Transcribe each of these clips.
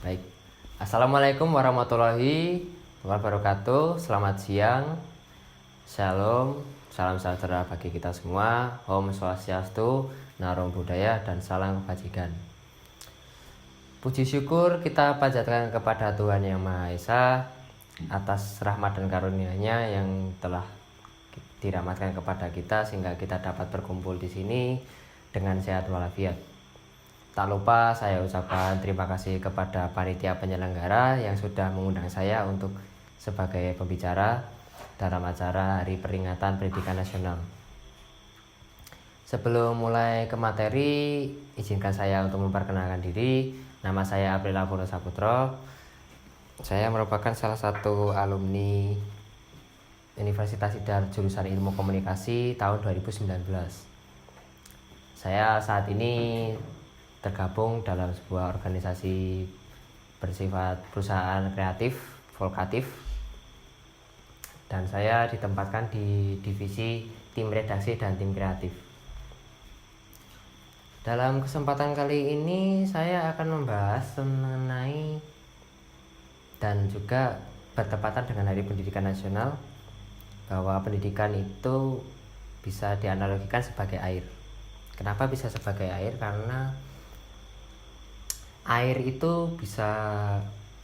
Baik. Assalamualaikum warahmatullahi wabarakatuh. Selamat siang. Shalom. Salam sejahtera bagi kita semua. Om Swastiastu, Namo Buddhaya, dan salam kebajikan. Puji syukur kita panjatkan kepada Tuhan Yang Maha Esa atas rahmat dan karunia-Nya yang telah dirahmatkan kepada kita sehingga kita dapat berkumpul di sini dengan sehat walafiat. Tak lupa saya ucapkan terima kasih kepada panitia penyelenggara yang sudah mengundang saya untuk sebagai pembicara dalam acara Hari Peringatan Pendidikan Nasional. Sebelum mulai ke materi, izinkan saya untuk memperkenalkan diri. Nama saya Aprila Purno Saputro. Saya merupakan salah satu alumni Universitas Idar jurusan Ilmu Komunikasi tahun 2019. Saya saat ini tergabung dalam sebuah organisasi bersifat perusahaan kreatif, Volkatif, dan saya ditempatkan di divisi tim redaksi dan tim kreatif. Dalam kesempatan kali ini saya akan membahas mengenai dan juga bertepatan dengan Hari Pendidikan Nasional bahwa pendidikan itu bisa dianalogikan sebagai air. Kenapa bisa sebagai air? Karena air itu bisa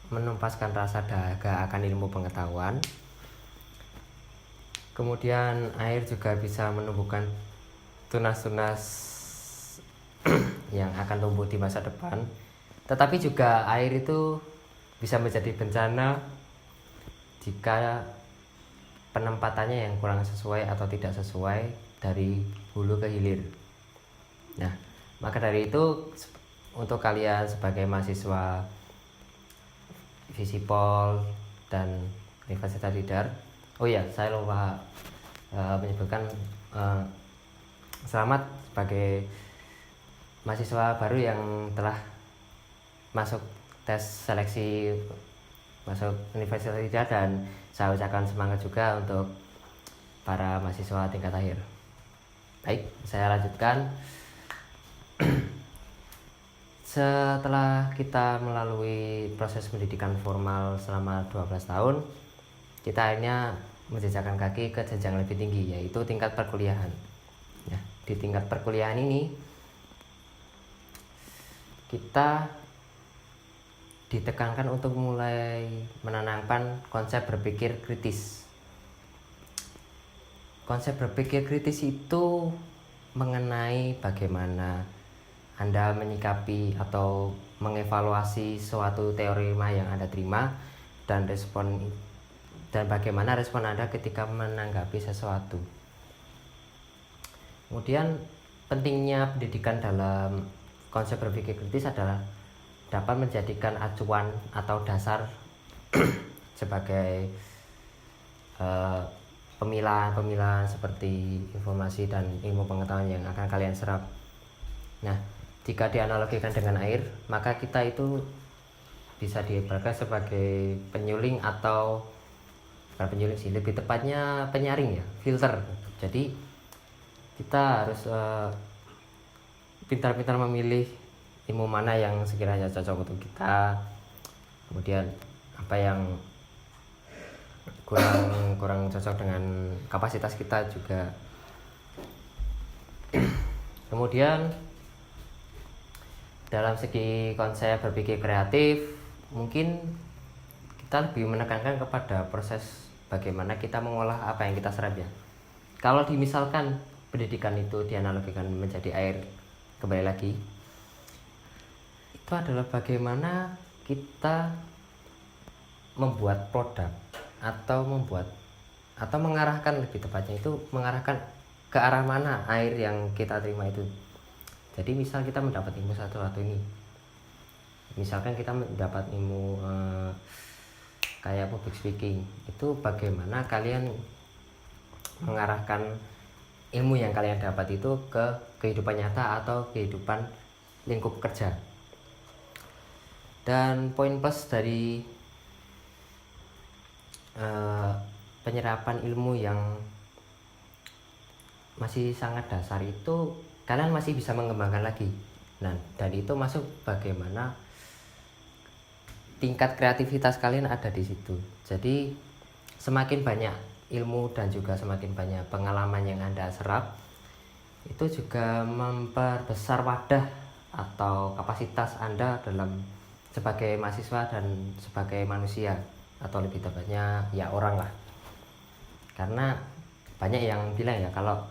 menumpaskan rasa dahaga akan ilmu pengetahuan. Kemudian air juga bisa menumbuhkan tunas-tunas yang akan tumbuh di masa depan. Tetapi juga air itu bisa menjadi bencana jika penempatannya yang kurang sesuai atau tidak sesuai dari hulu ke hilir. Nah, maka dari itu untuk kalian sebagai mahasiswa Visipol dan Universitas Idar, oh iya, saya lupa menyebutkan selamat sebagai mahasiswa baru yang telah masuk tes seleksi masuk Universitas Idar, dan saya ucapkan semangat juga untuk para mahasiswa tingkat akhir. Baik, saya lanjutkan. Setelah kita melalui proses pendidikan formal selama 12 tahun, kita akhirnya menjejakkan kaki ke jenjang lebih tinggi, yaitu tingkat perkuliahan. Nah, di tingkat perkuliahan ini kita ditekankan untuk mulai menanamkan konsep berpikir kritis. Konsep berpikir kritis itu mengenai bagaimana Anda menyikapi atau mengevaluasi suatu teorema yang Anda terima dan bagaimana respon Anda ketika menanggapi sesuatu. Kemudian pentingnya pendidikan dalam konsep berpikir kritis adalah dapat menjadikan acuan atau dasar sebagai pemilahan-pemilahan seperti informasi dan ilmu pengetahuan yang akan kalian serap. Nah, jika dianalogikan dengan air, maka kita itu bisa diibaratkan sebagai penyuling atau bukan penyuling sih, lebih tepatnya penyaring ya, filter. Jadi kita harus pintar-pintar memilih ilmu mana yang sekiranya cocok untuk kita, kemudian apa yang kurang cocok dengan kapasitas kita juga. Kemudian dalam segi konsep berpikir kreatif, mungkin kita lebih menekankan kepada proses bagaimana kita mengolah apa yang kita serap ya. Kalau dimisalkan pendidikan itu dianalogikan menjadi air, kembali lagi, itu adalah bagaimana kita membuat produk atau mengarahkan, lebih tepatnya itu mengarahkan ke arah mana air yang kita terima itu. Jadi misal kita mendapat ilmu satu ini, misalkan kita mendapat ilmu kayak public speaking, itu bagaimana kalian mengarahkan ilmu yang kalian dapat itu ke kehidupan nyata atau kehidupan lingkup kerja. Dan poin plus dari penyerapan ilmu yang masih sangat dasar itu kalian masih bisa mengembangkan lagi. Nah, dan itu masuk bagaimana tingkat kreativitas kalian ada di situ. Jadi semakin banyak ilmu dan juga semakin banyak pengalaman yang Anda serap, itu juga memperbesar wadah atau kapasitas Anda dalam sebagai mahasiswa dan sebagai manusia, atau lebih tepatnya ya orang lah. Karena banyak yang bilang ya kalau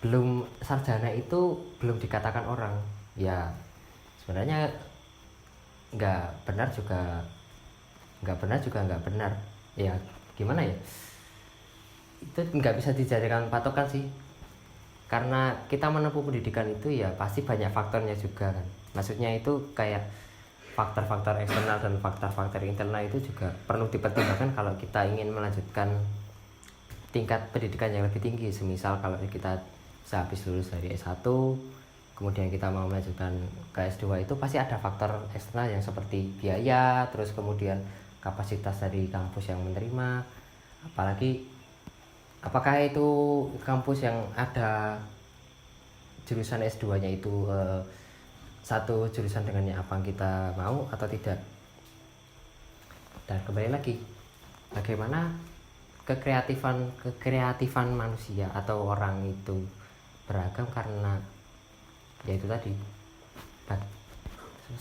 belum sarjana itu belum dikatakan orang. Ya sebenarnya nggak benar juga nggak benar. Ya gimana ya, itu nggak bisa dijadikan patokan sih, karena kita menempuh pendidikan itu ya pasti banyak faktornya juga kan. Maksudnya itu kayak faktor-faktor eksternal dan faktor-faktor internal itu juga perlu dipertimbangkan kalau kita ingin melanjutkan tingkat pendidikan yang lebih tinggi. Semisal kalau kita sehabis lulus dari S1 kemudian kita mau melanjutkan ke S2, itu pasti ada faktor eksternal yang seperti biaya, terus kemudian kapasitas dari kampus yang menerima, apalagi apakah itu kampus yang ada jurusan S2-nya itu satu jurusan dengan yang apa kita mau atau tidak. Dan kembali lagi, bagaimana kekreatifan manusia atau orang itu beragam, karena yaitu tadi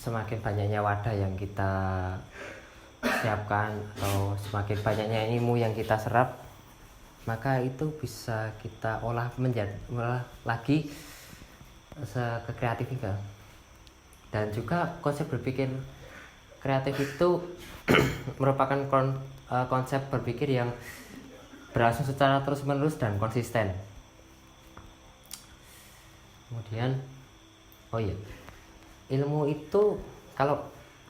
semakin banyaknya wadah yang kita siapkan atau semakin banyaknya ilmu yang kita serap, maka itu bisa kita olah lagi ke kreatifnya. Dan juga konsep berpikir kreatif itu merupakan konsep berpikir yang berlangsung secara terus-menerus dan konsisten. Kemudian ilmu itu kalau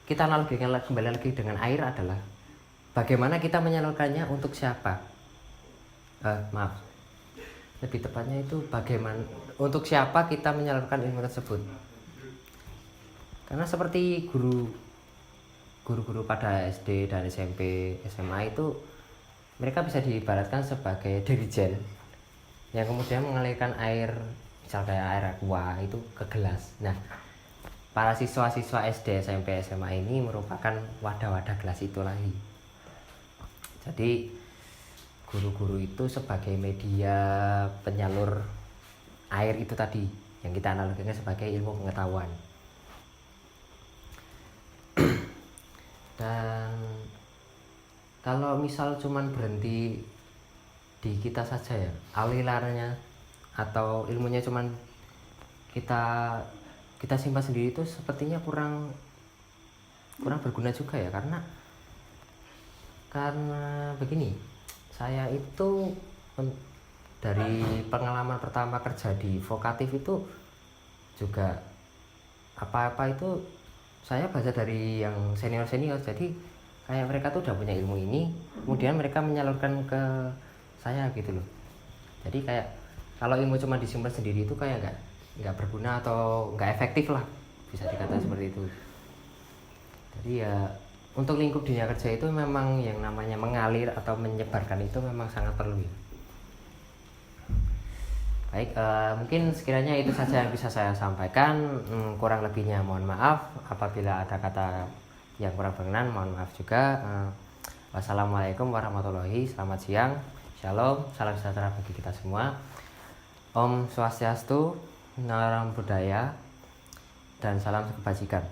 kita analogikan kembali lagi dengan air adalah bagaimana kita menyalurkannya untuk siapa. Lebih tepatnya itu bagaimana untuk siapa kita menyalurkan ilmu tersebut. Karena seperti guru-guru pada SD dan SMP, SMA itu mereka bisa diibaratkan sebagai dirijen yang kemudian mengalirkan air, misal kayak air aqua itu ke gelas. Nah, para siswa-siswa SD, SMP, SMA ini merupakan wadah-wadah gelas itu lagi. Jadi guru-guru itu sebagai media penyalur air itu tadi, yang kita analogikan sebagai ilmu pengetahuan. Dan kalau misal cuman berhenti di kita saja ya, alirannya atau ilmunya cuman kita simpan sendiri, itu sepertinya kurang berguna juga ya. Karena begini, saya itu dari pengalaman pertama kerja di vokatif itu juga apa-apa itu saya baca dari yang senior. Jadi kayak mereka tuh udah punya ilmu ini, kemudian mereka menyalurkan ke saya gitu loh. Jadi kayak kalau ilmu cuma disimpan sendiri itu kayak nggak berguna atau nggak efektif lah, bisa dikatakan seperti itu. Jadi ya untuk lingkup dunia kerja itu memang yang namanya mengalir atau menyebarkan itu memang sangat perlu ya. Baik, mungkin sekiranya itu saja yang bisa saya sampaikan. Kurang lebihnya mohon maaf. Apabila ada kata yang kurang berkenan, mohon maaf juga. Wassalamualaikum warahmatullahi wabarakatuh. Selamat siang. Shalom, salam sejahtera bagi kita semua. Om Swastiastu, Namo Buddhaya, dan salam kebajikan.